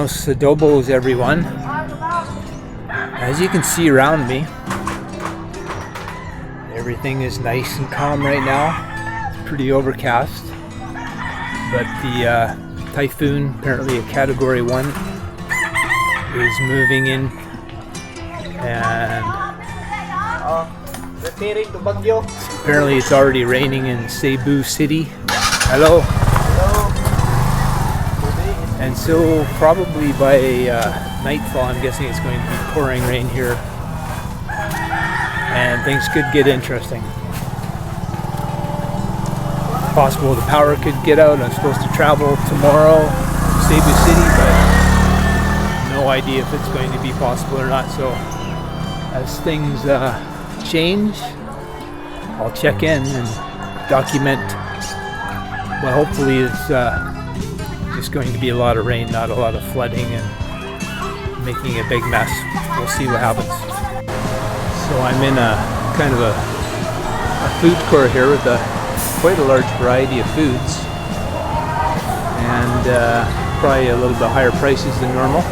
Buenos adobos, everyone. As you can see around me, everything is nice and calm right now. It's pretty overcast, but the typhoon, apparently a Category 1, is moving in, and apparently it's already raining in Cebu City. Hello. And so probably by nightfall, I'm guessing it's going to be pouring rain here, and things could get interesting. Possible the power could get out. I'm supposed to travel tomorrow to Cebu City, but no idea if it's going to be possible or not. So as things change, I'll check in and document. Well, hopefully it's just going to be a lot of rain, not a lot of flooding and making a big mess. We'll see what happens. So I'm in a kind of a food court here with quite a large variety of foods, and probably a little bit higher prices than normal.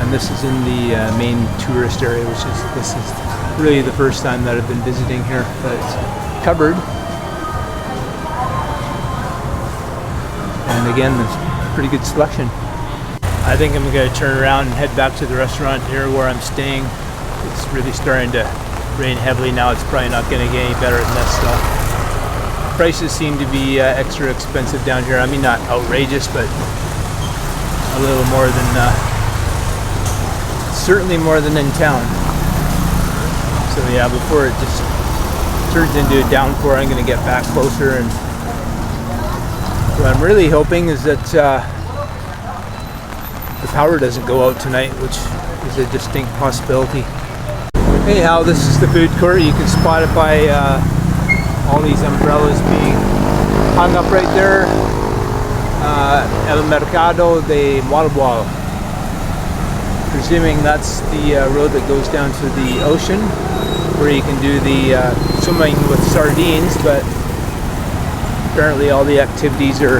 And this is in the main tourist area, this is really the first time that I've been visiting here, but it's covered. And again, there's pretty good selection. I think I'm going to turn around and head back to the restaurant here where I'm staying. It's really starting to rain heavily now. It's probably not going to get any better than this. So prices seem to be extra expensive down here. I mean, not outrageous, but a little more than, certainly more than in town. So yeah, before it just turns into a downpour, I'm going to get back closer, and what I'm really hoping is that the power doesn't go out tonight, which is a distinct possibility. Anyhow, this is the food court. You can spot it by all these umbrellas being hung up right there. El Mercado de Moalboal. Presuming that's the road that goes down to the ocean, where you can do the swimming with sardines, but apparently all the activities are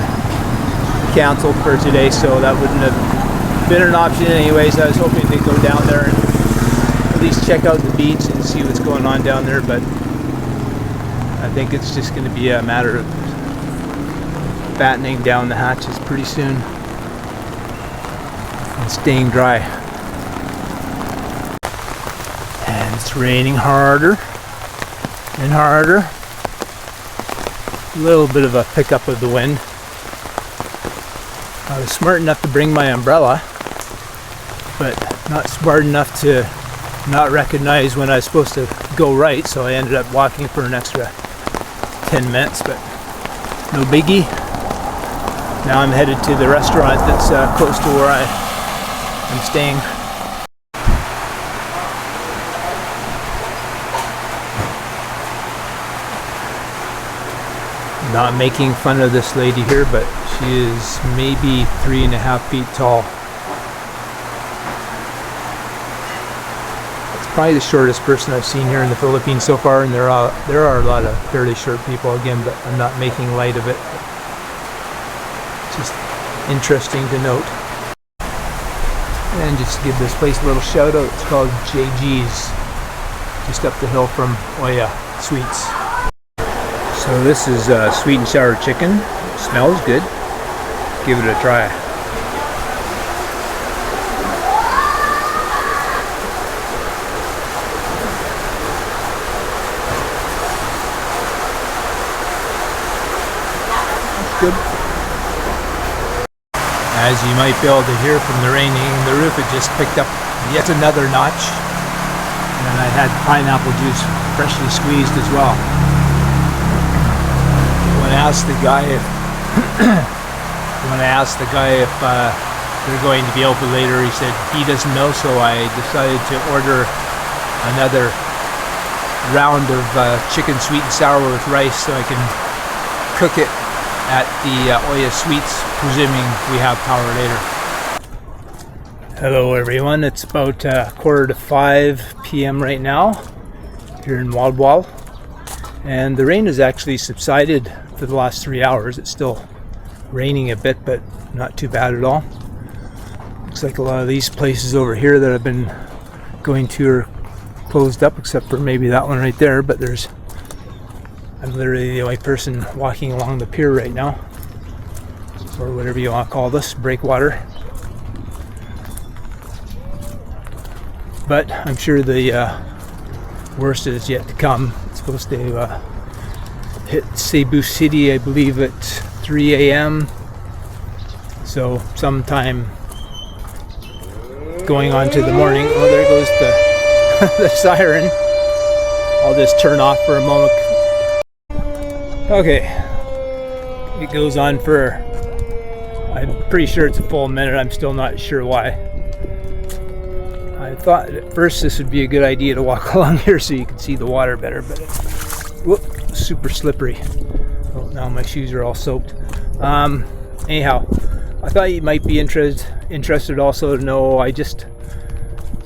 canceled for today, so that wouldn't have been an option anyways. I was hoping to go down there and at least check out the beach and see what's going on down there, but I think it's just going to be a matter of battening down the hatches pretty soon and staying dry. And it's raining harder and harder. A little bit of a pickup of the wind. I was smart enough to bring my umbrella, but not smart enough to not recognize when I was supposed to go right, so I ended up walking for an extra 10 minutes, but no biggie. Now I'm headed to the restaurant that's close to where I'm staying. Not making fun of this lady here, but she is maybe 3.5 feet tall. It's probably the shortest person I've seen here in the Philippines so far, and there are a lot of fairly short people again, but I'm not making light of it. It's just interesting to note. And just to give this place a little shout out, it's called JG's, just up the hill from Oya Sweets. So this is sweet and sour chicken. Smells good. Give it a try. Good. As you might be able to hear from the raining in the roof, it just picked up yet another notch. And I had pineapple juice freshly squeezed as well. When I asked the guy if they're going to be open later, he said he doesn't know, so I decided to order another round of chicken sweet and sour with rice so I can cook it at the Oya Sweets, presuming we have power later. Hello everyone, it's about 4:45 p.m. right now here in Moalboal, and the rain has actually subsided for the last 3 hours. It's still raining a bit, but not too bad at all. Looks like a lot of these places over here that I've been going to are closed up, except for maybe that one right there. But I'm literally the only person walking along the pier right now, or whatever you want to call this, breakwater. But I'm sure the worst is yet to come. It's supposed to hit Cebu City, I believe, at 3 a.m. So sometime going on to the morning. Oh, there goes the the siren. I'll just turn off for a moment. Okay, it goes on for, I'm pretty sure it's a full minute. I'm still not sure why. I thought at first this would be a good idea to walk along here so you can see the water better, but it's super slippery. Oh, now my shoes are all soaked. Anyhow, I thought you might be interested also to know I just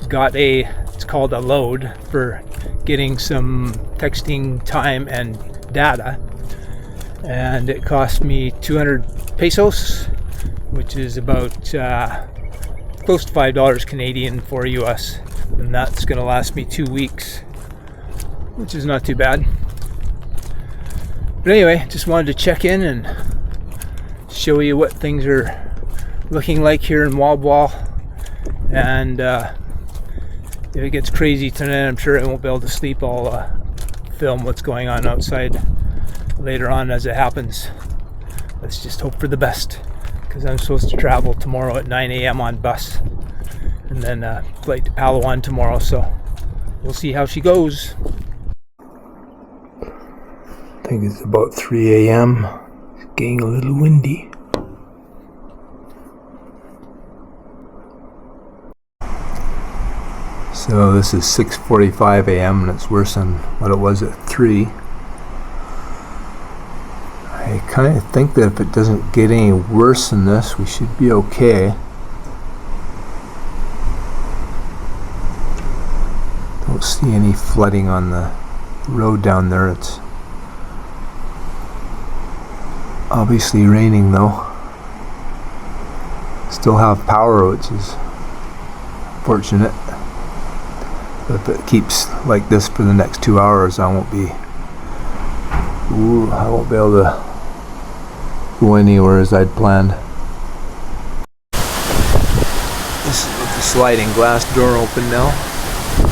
got it's called a load for getting some texting time and data, and it cost me 200 pesos, which is about close to $5 Canadian for US, and that's going to last me 2 weeks, which is not too bad. But anyway, just wanted to check in and show you what things are looking like here in Moalboal, and if it gets crazy tonight, I'm sure I won't be able to sleep. I'll film what's going on outside later on as it happens. Let's just hope for the best, because I'm supposed to travel tomorrow at 9 a.m. on bus, and then flight to Palawan tomorrow, so we'll see how she goes. I think it's about 3 a.m. It's getting a little windy. So this is 6:45 a.m. and it's worse than what it was at 3. I kind of think that if it doesn't get any worse than this, we should be okay. Don't see any flooding on the road down there. It's obviously raining though. Still have power, which is fortunate. But if it keeps like this for the next 2 hours, I won't be able to go anywhere as I'd planned. This is with the sliding glass door open now. You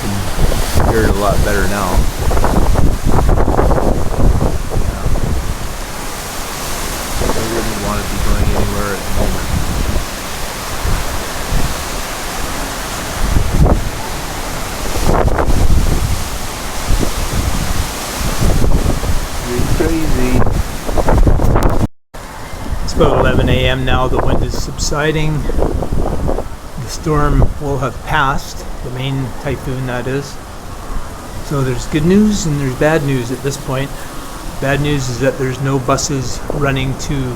can hear it a lot better now. I wouldn't want to be going anywhere at the moment. Crazy. It's about 11 a.m. now. The wind is subsiding. The storm will have passed, the main typhoon that is. So there's good news and there's bad news at this point. Bad news is that there's no buses running to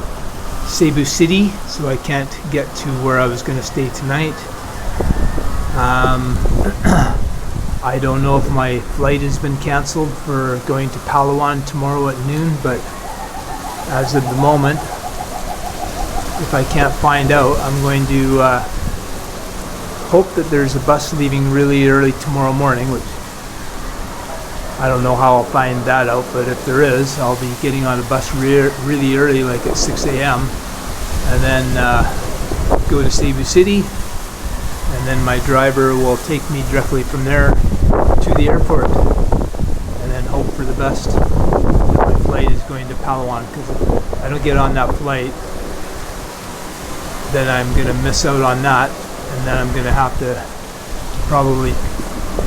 Cebu City, so I can't get to where I was going to stay tonight. I don't know if my flight has been canceled for going to Palawan tomorrow at noon, but as of the moment, if I can't find out, I'm going to hope that there's a bus leaving really early tomorrow morning, which I don't know how I'll find that out, but if there is, I'll be getting on a bus really early, like at 6 a.m. and then go to Cebu City, and then my driver will take me directly from there to the airport, and then hope for the best. My flight is going to Palawan, because if I don't get on that flight, then I'm going to miss out on that, and then I'm going to have to probably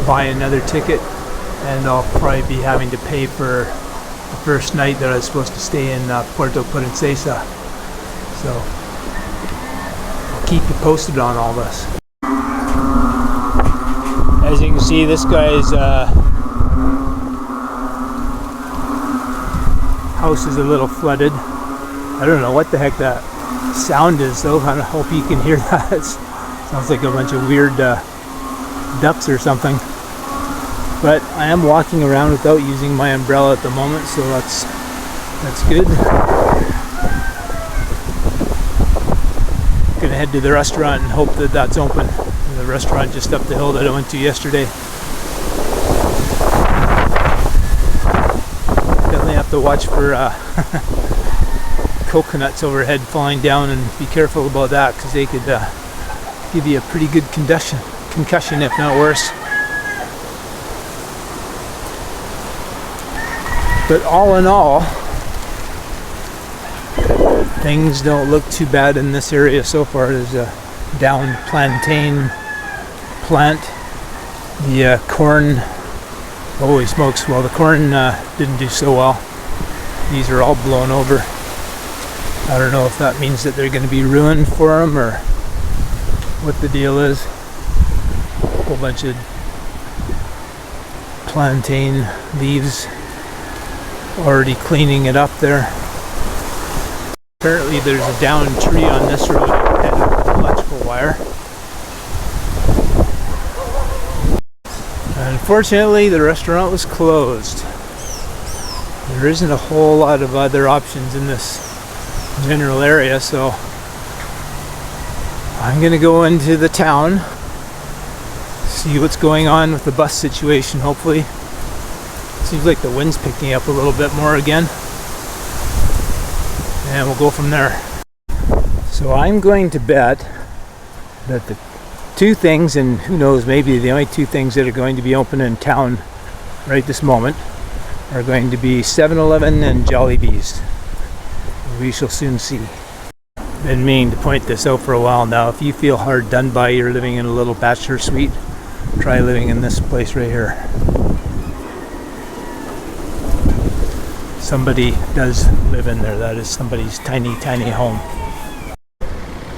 buy another ticket, and I'll probably be having to pay for the first night that I was supposed to stay in Puerto Princesa. So I'll keep you posted on all this. As you can see, this guy's house is a little flooded. I don't know what the heck that sound is though. I hope you can hear that. It sounds like a bunch of weird ducks or something. But I am walking around without using my umbrella at the moment, so that's good. Gonna head to the restaurant and hope that that's open. The restaurant just up the hill that I went to yesterday. Definitely have to watch for coconuts overhead falling down, and be careful about that, because they could give you a pretty good concussion, if not worse. But all in all, things don't look too bad in this area so far. There's a downed plantain plant. The corn, holy smokes, well, the corn didn't do so well. These are all blown over. I don't know if that means that they're going to be ruined for them, or what the deal is. A whole bunch of plantain leaves already cleaning it up there. Apparently there's a downed tree on this road and electrical wire. Unfortunately, the restaurant was closed. There isn't a whole lot of other options in this general area, so I'm gonna go into the town, see what's going on with the bus situation. Hopefully, seems like the wind's picking up a little bit more again, and we'll go from there. So I'm going to bet that the two things, and who knows, maybe the only two things that are going to be open in town right this moment, are going to be 7-Eleven and Jollibee's. We shall soon see. Been meaning to point this out for a while now. If you feel hard done by, you're living in a little bachelor suite, try living in this place right here. Somebody does live in there. That is somebody's tiny, tiny home.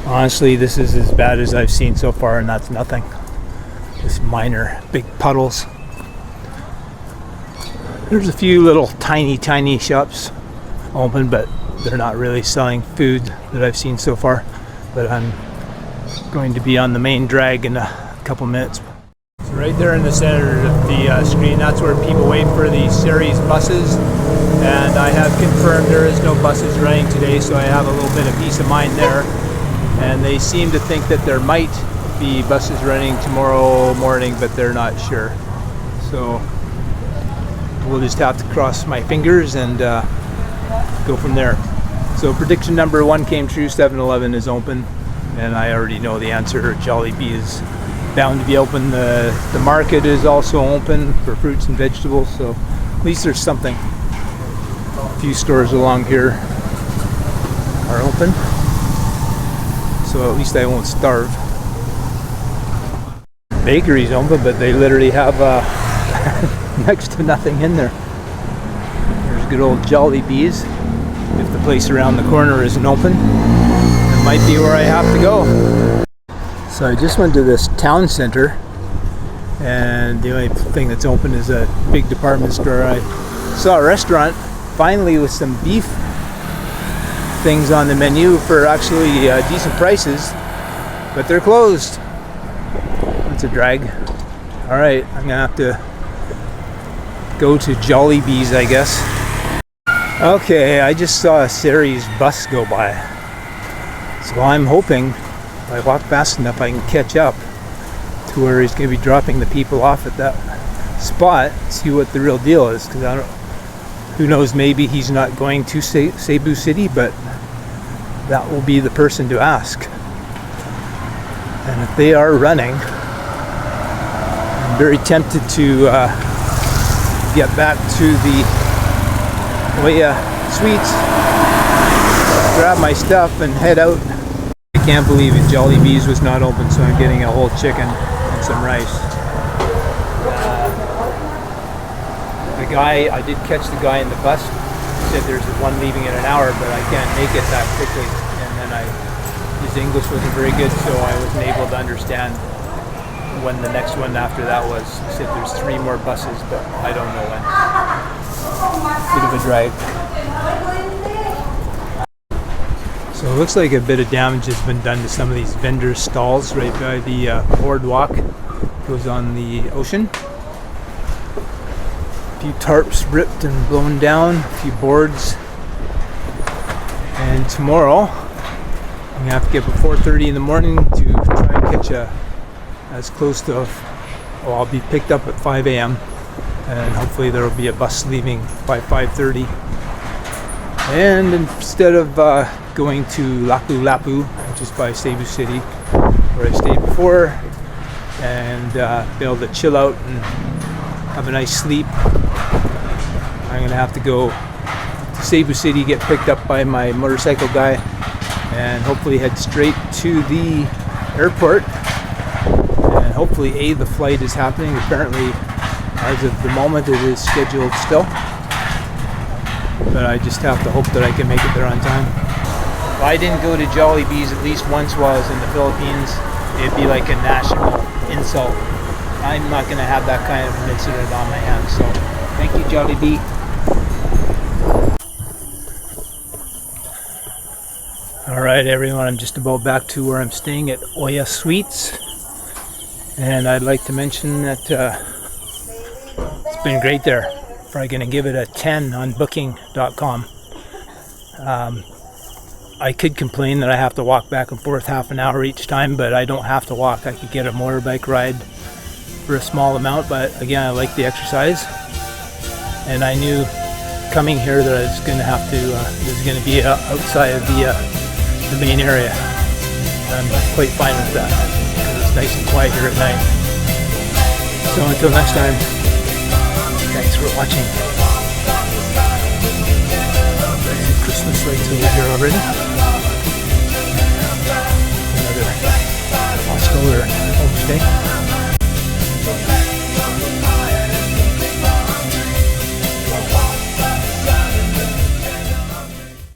Honestly, this is as bad as I've seen so far, and that's nothing. Just minor, big puddles. There's a few little tiny, tiny shops open, but they're not really selling food that I've seen so far. But I'm going to be on the main drag in a couple minutes. So right there in the center of the screen, that's where people wait for the series buses. And I have confirmed there is no buses running today, so I have a little bit of peace of mind there. And they seem to think that there might be buses running tomorrow morning, but they're not sure. So we'll just have to cross my fingers and go from there. So prediction number one came true. 7-Eleven is open, and I already know the answer. Jollibee is bound to be open. The market is also open for fruits and vegetables, so at least there's something. A few stores along here are open, so at least I won't starve. Bakery's open, but they literally have next to nothing in there. There's good old Jollibee's. If the place around the corner isn't open, it might be where I have to go. So I just went to this town center, and the only thing that's open is a big department store. I saw a restaurant finally with some beef things on the menu for actually decent prices, but they're closed. That's a drag. Alright, I'm gonna have to go to Jollibee's, I guess. Okay, I just saw a series bus go by, so I'm hoping if I walk fast enough I can catch up to where he's going to be dropping the people off at that spot, see what the real deal is, because I don't, who knows, maybe he's not going to Cebu City, but that will be the person to ask. And if they are running, I'm very tempted to get back to the Sweets, grab my stuff and head out. I can't believe it, Jollibee's was not open, so I'm getting a whole chicken and some rice. The guy, I did catch the guy in the bus, he said there's one leaving in an hour, but I can't make it that quickly. And then his English wasn't very good, so I wasn't able to understand when the next one after that was. He said there's 3 more buses, but I don't know when. Bit of a drag. So it looks like a bit of damage has been done to some of these vendors' stalls right by the boardwalk. Goes on the ocean. A few tarps ripped and blown down, a few boards. And tomorrow I'm gonna have to get up at 4:30 in the morning to try and catch as close to, well, I'll be picked up at 5 a.m. and hopefully there will be a bus leaving by 5:30. And instead of going to Lapu, which is by Cebu City, where I stayed before, and be able to chill out and have a nice sleep, I'm gonna have to go to Cebu City, get picked up by my motorcycle guy, and hopefully head straight to the airport. And hopefully the flight is happening. Apparently, as of the moment, it is scheduled still, but I just have to hope that I can make it there on time. If I didn't go to Jollibee's at least once while I was in the Philippines, it'd be like a national insult. I'm not going to have that kind of an incident on my hands, so thank you, Jollibee. Alright everyone, I'm just about back to where I'm staying at Oya Suites, and I'd like to mention that it's been great there. Probably going to give it a 10 on booking.com. I could complain that I have to walk back and forth half an hour each time, but I don't have to walk. I could get a motorbike ride for a small amount, but again, I like the exercise, and I knew coming here that I was going to have to, it was going to be outside of the main area. I'm quite fine with that because it's nice and quiet here at night. So until next time, thanks for watching. Christmas lights over here already. Another hostel or homestay.